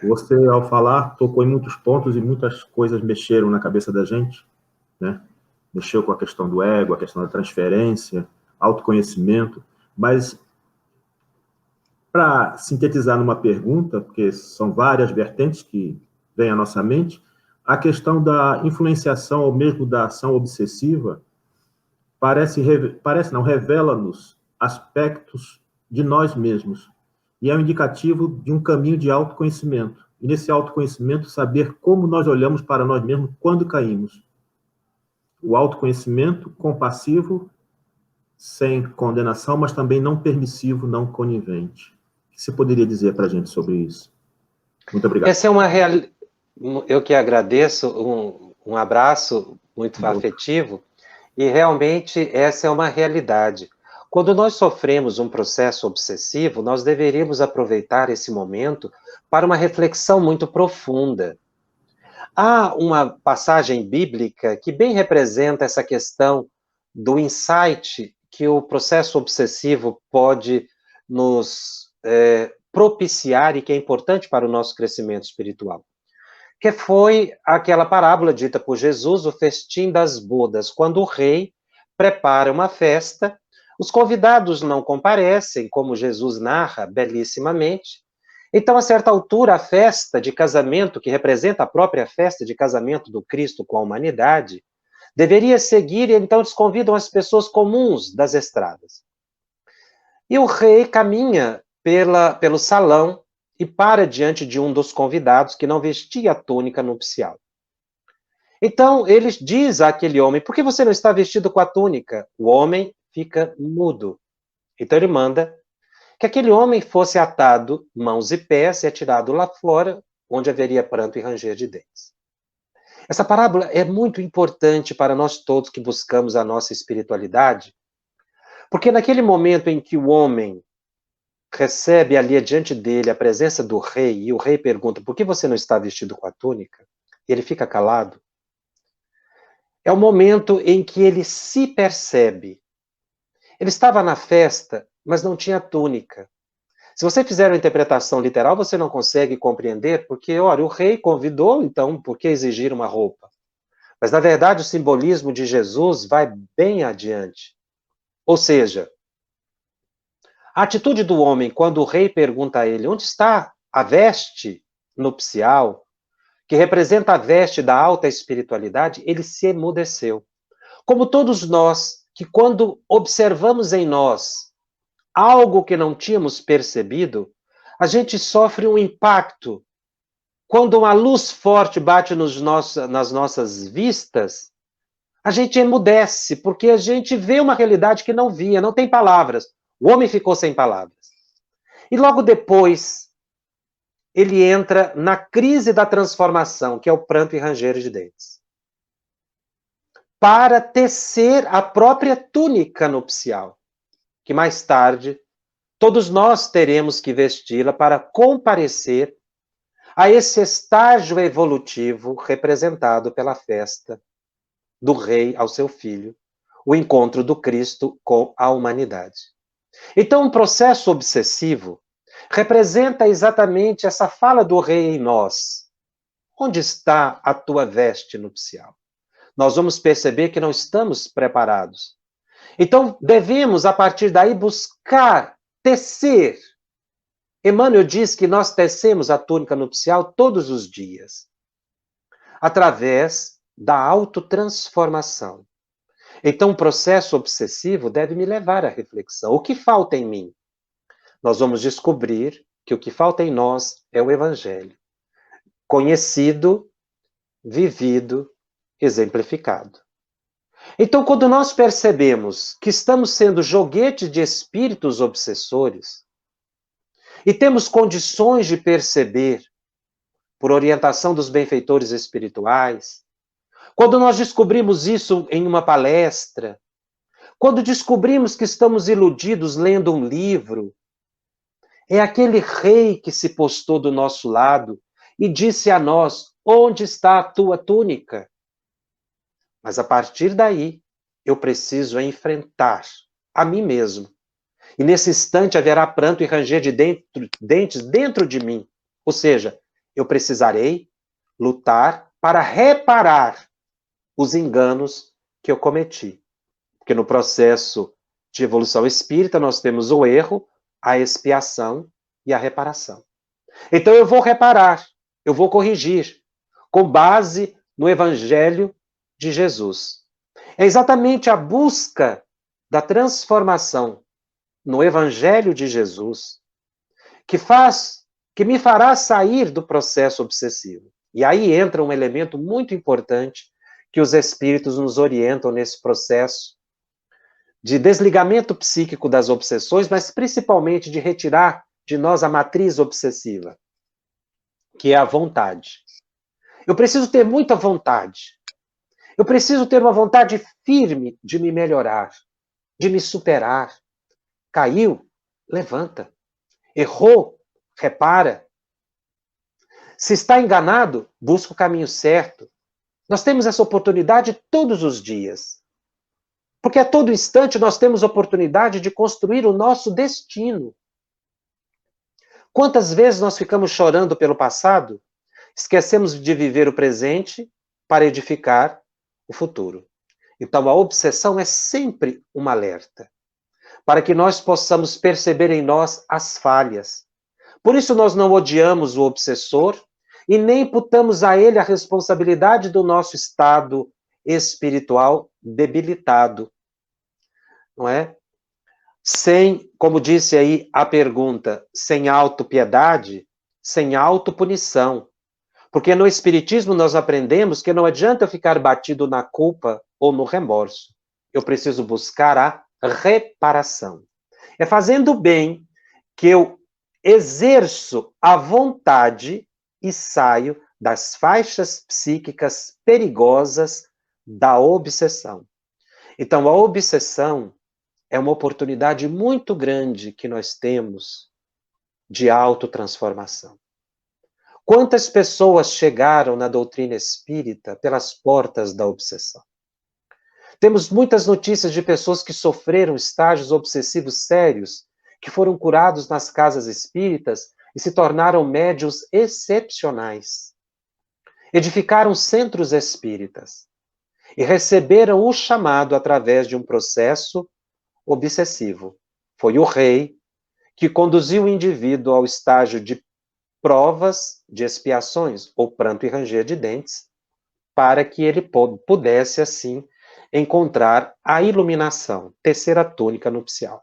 Você, ao falar, tocou em muitos pontos e muitas coisas mexeram na cabeça da gente, né? Mexeu com a questão do ego, a questão da transferência, autoconhecimento, mas para sintetizar numa pergunta, porque são várias vertentes que vêm à nossa mente, a questão da influenciação ou mesmo da ação obsessiva revela-nos aspectos de nós mesmos e é um indicativo de um caminho de autoconhecimento. E nesse autoconhecimento, saber como nós olhamos para nós mesmos quando caímos. O autoconhecimento compassivo, sem condenação, mas também não permissivo, não conivente. O que você poderia dizer para a gente sobre isso? Muito obrigado. Essa é uma Eu que agradeço, um abraço muito afetivo, e realmente essa é uma realidade. Quando nós sofremos um processo obsessivo, nós deveríamos aproveitar esse momento para uma reflexão muito profunda. Há uma passagem bíblica que bem representa essa questão do insight que o processo obsessivo pode nos propiciar e que é importante para o nosso crescimento espiritual. Que foi aquela parábola dita por Jesus, o festim das bodas, quando o rei prepara uma festa, os convidados não comparecem, como Jesus narra belíssimamente. Então, a certa altura, a festa de casamento, que representa a própria festa de casamento do Cristo com a humanidade, deveria seguir, e então eles convidam as pessoas comuns das estradas. E o rei caminha pelo salão e para diante de um dos convidados que não vestia a túnica nupcial. Então, ele diz àquele homem, por que você não está vestido com a túnica? O homem fica mudo. Então, ele manda que aquele homem fosse atado, mãos e pés, e atirado lá fora, onde haveria pranto e ranger de dentes. Essa parábola é muito importante para nós todos que buscamos a nossa espiritualidade, porque naquele momento em que o homem recebe ali diante dele a presença do rei, e o rei pergunta, por que você não está vestido com a túnica? E ele fica calado. É o momento em que ele se percebe. Ele estava na festa, mas não tinha túnica. Se você fizer uma interpretação literal, você não consegue compreender, porque, olha, o rei convidou, então, por que exigir uma roupa? Mas, na verdade, o simbolismo de Jesus vai bem adiante. Ou seja, a atitude do homem, quando o rei pergunta a ele, onde está a veste nupcial, que representa a veste da alta espiritualidade, ele se emudeceu. Como todos nós, que quando observamos em nós algo que não tínhamos percebido, a gente sofre um impacto. Quando uma luz forte bate nas nossas vistas, a gente emudece, porque a gente vê uma realidade que não via, não tem palavras. O homem ficou sem palavras. E logo depois, ele entra na crise da transformação, que é o pranto e ranger de dentes, para tecer a própria túnica nupcial, que mais tarde todos nós teremos que vesti-la para comparecer a esse estágio evolutivo representado pela festa do rei ao seu filho, o encontro do Cristo com a humanidade. Então, um processo obsessivo representa exatamente essa fala do rei em nós. Onde está a tua veste nupcial? Nós vamos perceber que não estamos preparados. Então, devemos, a partir daí, buscar tecer. Emmanuel diz que nós tecemos a túnica nupcial todos os dias, através da autotransformação. Então, o processo obsessivo deve me levar à reflexão. O que falta em mim? Nós vamos descobrir que o que falta em nós é o Evangelho. Conhecido, vivido, exemplificado. Então, quando nós percebemos que estamos sendo joguete de espíritos obsessores, e temos condições de perceber, por orientação dos benfeitores espirituais, quando nós descobrimos isso em uma palestra, quando descobrimos que estamos iludidos lendo um livro, é aquele rei que se postou do nosso lado e disse a nós, onde está a tua túnica? Mas a partir daí, eu preciso enfrentar a mim mesmo. E nesse instante haverá pranto e ranger de dentes dentro de mim. Ou seja, eu precisarei lutar para reparar os enganos que eu cometi. Porque no processo de evolução espírita nós temos o erro, a expiação e a reparação. Então eu vou reparar, eu vou corrigir, com base no Evangelho de Jesus. É exatamente a busca da transformação no Evangelho de Jesus que me fará sair do processo obsessivo. E aí entra um elemento muito importante que os espíritos nos orientam nesse processo de desligamento psíquico das obsessões, mas principalmente de retirar de nós a matriz obsessiva, que é a vontade. Eu preciso ter muita vontade. Eu preciso ter uma vontade firme de me melhorar, de me superar. Caiu? Levanta. Errou? Repara. Se está enganado, busca o caminho certo. Nós temos essa oportunidade todos os dias. Porque a todo instante nós temos oportunidade de construir o nosso destino. Quantas vezes nós ficamos chorando pelo passado, esquecemos de viver o presente para edificar o futuro. Então a obsessão é sempre um alerta, para que nós possamos perceber em nós as falhas. Por isso nós não odiamos o obsessor e nem imputamos a ele a responsabilidade do nosso estado espiritual debilitado. Não é? Sem, como disse aí a pergunta, sem autopiedade, sem autopunição. Porque no Espiritismo nós aprendemos que não adianta eu ficar batido na culpa ou no remorso. Eu preciso buscar a reparação. É fazendo o bem que eu exerço a vontade e saio das faixas psíquicas perigosas da obsessão. Então, a obsessão é uma oportunidade muito grande que nós temos de autotransformação. Quantas pessoas chegaram na doutrina espírita pelas portas da obsessão? Temos muitas notícias de pessoas que sofreram estágios obsessivos sérios, que foram curados nas casas espíritas e se tornaram médiuns excepcionais. Edificaram centros espíritas e receberam o chamado através de um processo obsessivo. Foi o rei que conduziu o indivíduo ao estágio de provas, de expiações, ou pranto e ranger de dentes, para que ele pudesse, assim, encontrar a iluminação, terceira túnica nupcial.